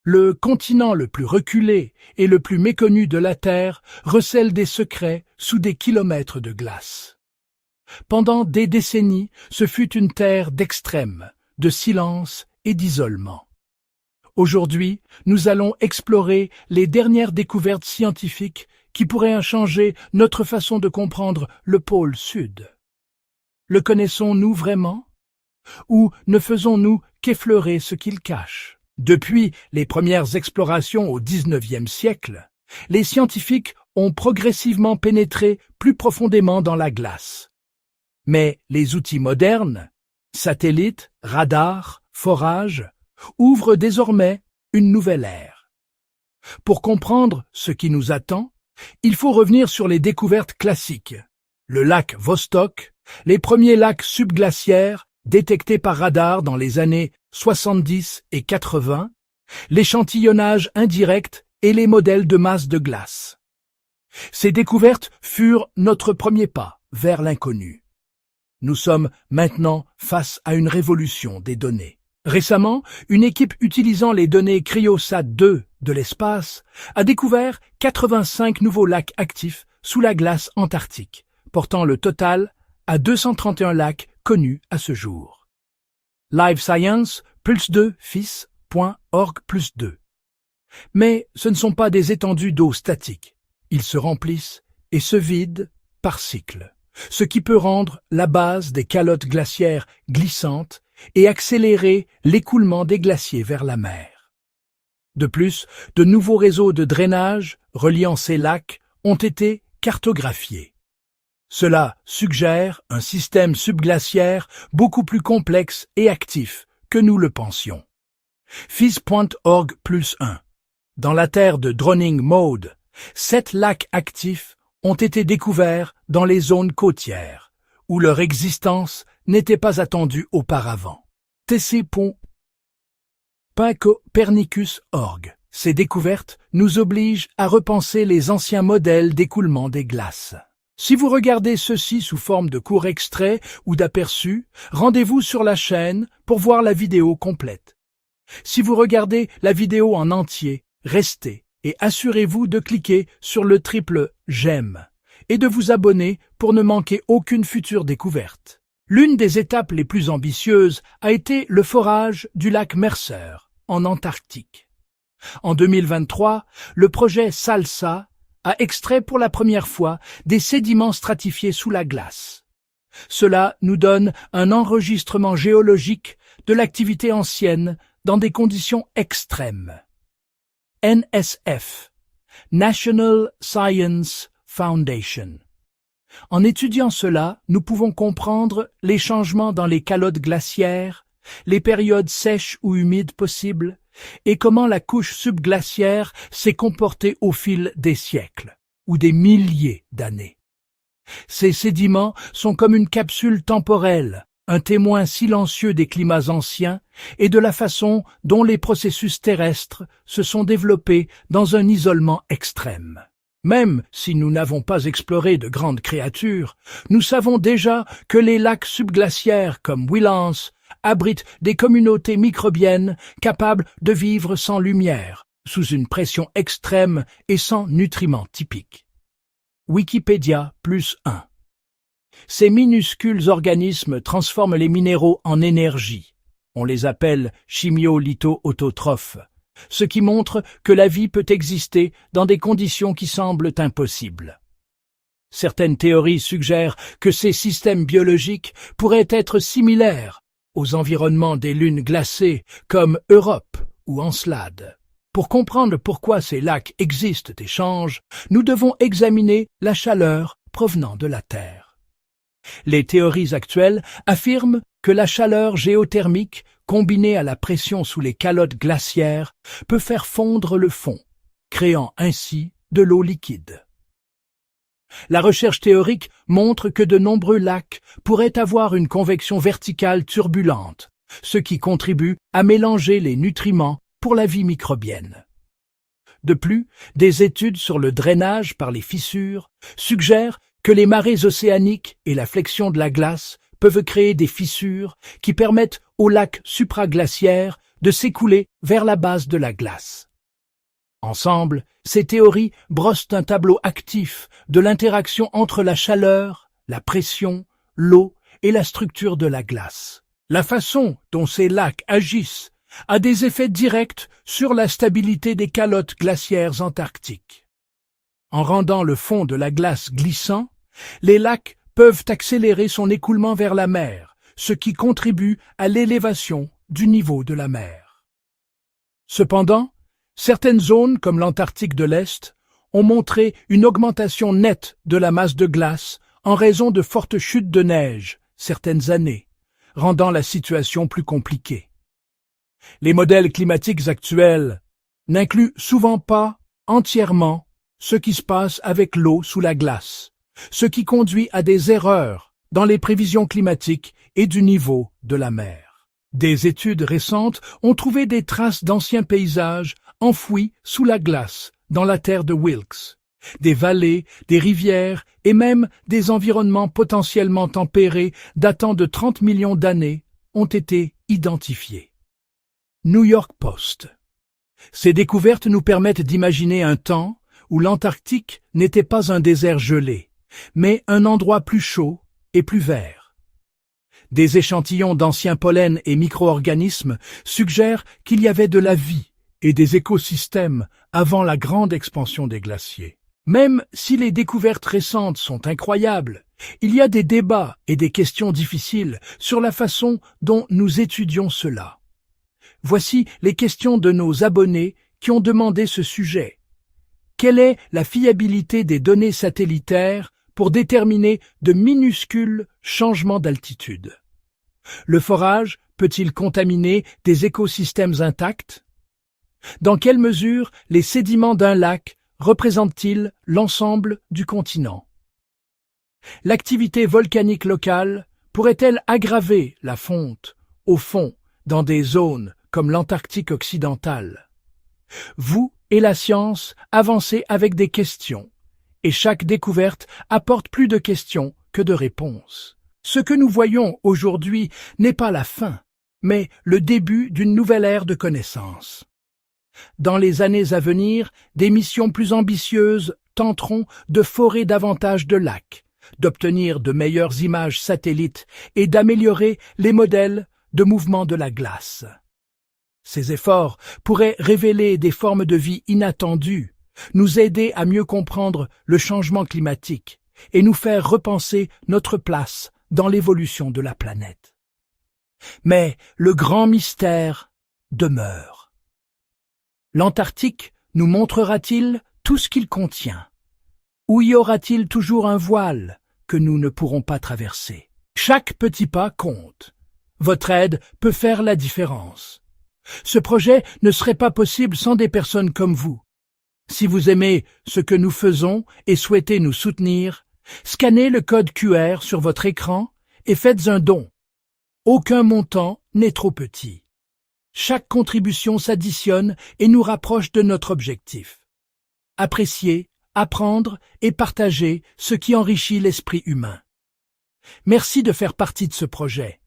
le continent le plus reculé et le plus méconnu de la Terre recèle des secrets sous des kilomètres de glace. Pendant des décennies, ce fut une terre d'extrême, de silence et d'isolement. Aujourd'hui, nous allons explorer les dernières découvertes scientifiques qui pourraient changer notre façon de comprendre le pôle Sud. Le connaissons-nous vraiment? Ou ne faisons-nous qu'effleurer ce qu'il cache? Depuis les premières explorations au XIXe siècle, les scientifiques ont progressivement pénétré plus profondément dans la glace. Mais les outils modernes, satellites, radars, forages, ouvrent désormais une nouvelle ère. Pour comprendre ce qui nous attend, il faut revenir sur les découvertes classiques. Le lac Vostok, les premiers lacs subglaciaires détectés par radar dans les années 70 et 80, l'échantillonnage indirect et les modèles de masse de glace. Ces découvertes furent notre premier pas vers l'inconnu. Nous sommes maintenant face à une révolution des données. Récemment, une équipe utilisant les données Cryosat-2 de l'espace a découvert 85 nouveaux lacs actifs sous la glace antarctique, portant le total à 231 lacs connus à ce jour. Live Science, Pulse2, FIS.org+2. Mais ce ne sont pas des étendues d'eau statiques. Ils se remplissent et se vident par cycle, ce qui peut rendre la base des calottes glaciaires glissantes et accélérer l'écoulement des glaciers vers la mer. De plus, de nouveaux réseaux de drainage reliant ces lacs ont été cartographiés. Cela suggère un système subglaciaire beaucoup plus complexe et actif que nous le pensions. FIS.org+1. Dans la terre de Drowning Mode, 7 lacs actifs ont été découverts dans les zones côtières, où leur existence n'était pas attendue auparavant. tc.copernicus.org. Ces découvertes nous obligent à repenser les anciens modèles d'écoulement des glaces. Si vous regardez ceci sous forme de courts extraits ou d'aperçus, rendez-vous sur la chaîne pour voir la vidéo complète. Si vous regardez la vidéo en entier, restez et assurez-vous de cliquer sur le triple « J'aime » et de vous abonner pour ne manquer aucune future découverte. L'une des étapes les plus ambitieuses a été le forage du lac Mercer, en Antarctique. En 2023, le projet SALSA a extrait pour la première fois des sédiments stratifiés sous la glace. Cela nous donne un enregistrement géologique de l'activité ancienne dans des conditions extrêmes. NSF, National Science Foundation. En étudiant cela, nous pouvons comprendre les changements dans les calottes glaciaires, les périodes sèches ou humides possibles, et comment la couche subglaciaire s'est comportée au fil des siècles, ou des milliers d'années. Ces sédiments sont comme une capsule temporelle, un témoin silencieux des climats anciens et de la façon dont les processus terrestres se sont développés dans un isolement extrême. Même si nous n'avons pas exploré de grandes créatures, nous savons déjà que les lacs subglaciaires comme Williams abritent des communautés microbiennes capables de vivre sans lumière, sous une pression extrême et sans nutriments typiques. Wikipédia +1. Ces minuscules organismes transforment les minéraux en énergie. On les appelle chimiolitho-autotrophes, ce qui montre que la vie peut exister dans des conditions qui semblent impossibles. Certaines théories suggèrent que ces systèmes biologiques pourraient être similaires aux environnements des lunes glacées comme Europe ou Encelade. Pour comprendre pourquoi ces lacs existent et changent, nous devons examiner la chaleur provenant de la Terre. Les théories actuelles affirment que la chaleur géothermique, combinée à la pression sous les calottes glaciaires, peut faire fondre le fond, créant ainsi de l'eau liquide. La recherche théorique montre que de nombreux lacs pourraient avoir une convection verticale turbulente, ce qui contribue à mélanger les nutriments pour la vie microbienne. De plus, des études sur le drainage par les fissures suggèrent que les marées océaniques et la flexion de la glace peuvent créer des fissures qui permettent aux lacs supraglaciaires de s'écouler vers la base de la glace. Ensemble, ces théories brossent un tableau actif de l'interaction entre la chaleur, la pression, l'eau et la structure de la glace. La façon dont ces lacs agissent a des effets directs sur la stabilité des calottes glaciaires antarctiques. En rendant le fond de la glace glissant, les lacs peuvent accélérer son écoulement vers la mer, ce qui contribue à l'élévation du niveau de la mer. Cependant, certaines zones, comme l'Antarctique de l'Est, ont montré une augmentation nette de la masse de glace en raison de fortes chutes de neige certaines années, rendant la situation plus compliquée. Les modèles climatiques actuels n'incluent souvent pas entièrement ce qui se passe avec l'eau sous la glace, ce qui conduit à des erreurs dans les prévisions climatiques et du niveau de la mer. Des études récentes ont trouvé des traces d'anciens paysages enfouis sous la glace dans la terre de Wilkes. Des vallées, des rivières et même des environnements potentiellement tempérés datant de 30 millions d'années ont été identifiés. New York Post. Ces découvertes nous permettent d'imaginer un temps où l'Antarctique n'était pas un désert gelé, mais un endroit plus chaud et plus vert. Des échantillons d'anciens pollens et micro-organismes suggèrent qu'il y avait de la vie et des écosystèmes avant la grande expansion des glaciers. Même si les découvertes récentes sont incroyables, il y a des débats et des questions difficiles sur la façon dont nous étudions cela. Voici les questions de nos abonnés qui ont demandé ce sujet. Quelle est la fiabilité des données satellitaires pour déterminer de minuscules changements d'altitude? Le forage peut-il contaminer des écosystèmes intacts? Dans quelle mesure les sédiments d'un lac représentent-ils l'ensemble du continent? L'activité volcanique locale pourrait-elle aggraver la fonte, au fond, dans des zones comme l'Antarctique occidental? Vous et la science avancez avec des questions, et chaque découverte apporte plus de questions que de réponses. Ce que nous voyons aujourd'hui n'est pas la fin, mais le début d'une nouvelle ère de connaissances. Dans les années à venir, des missions plus ambitieuses tenteront de forer davantage de lacs, d'obtenir de meilleures images satellites et d'améliorer les modèles de mouvement de la glace. Ces efforts pourraient révéler des formes de vie inattendues, nous aider à mieux comprendre le changement climatique et nous faire repenser notre place dans l'évolution de la planète. Mais le grand mystère demeure. L'Antarctique nous montrera-t-il tout ce qu'il contient? Ou y aura-t-il toujours un voile que nous ne pourrons pas traverser? Chaque petit pas compte. Votre aide peut faire la différence. Ce projet ne serait pas possible sans des personnes comme vous. Si vous aimez ce que nous faisons et souhaitez nous soutenir, scannez le code QR sur votre écran et faites un don. Aucun montant n'est trop petit. Chaque contribution s'additionne et nous rapproche de notre objectif. Apprécier, apprendre et partager ce qui enrichit l'esprit humain. Merci de faire partie de ce projet.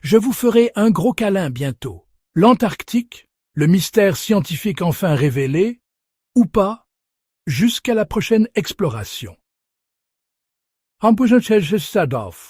Je vous ferai un gros câlin bientôt. L'Antarctique, le mystère scientifique enfin révélé, ou pas, jusqu'à la prochaine exploration. Sadov.